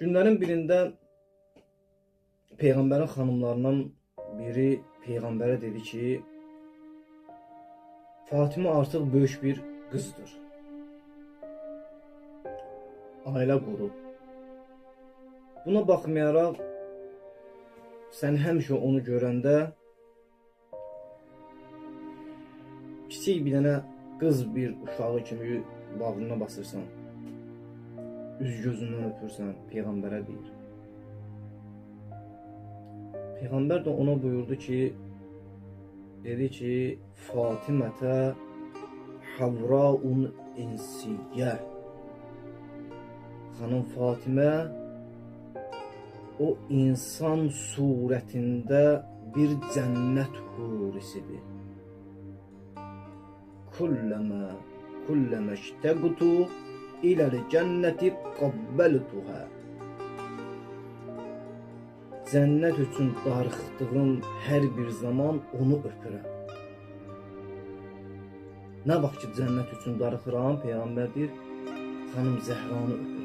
Günlərin birində Peyğəmbərin xanımlarından biri Peyğəmbərə dedi ki, Fatimə artıq böyük bir qızdır. Ailə qurub. Buna baxmayaraq, sən həmişə onu görəndə kiçik bir dənə qız bir uşağı kimi bağrına basırsan, üz gözündən öpürsən, Peyğəmbərə deyir. Peyğəmbər də ona buyurdu ki, dedi ki, Fatimətə havraun insiyyə. Xanım Fatimə o insan surətində bir cənnət hurisidir. Kulləmə iştəqtu iləl cənnəti qabbəltuhə. Cənnət üçün darıxdığım hər bir zaman onu öpürəm. Nə vaxt ki cənnət üçün darıxıram, Peyğəmbər deyir, xanım Zəhranı öpürəm.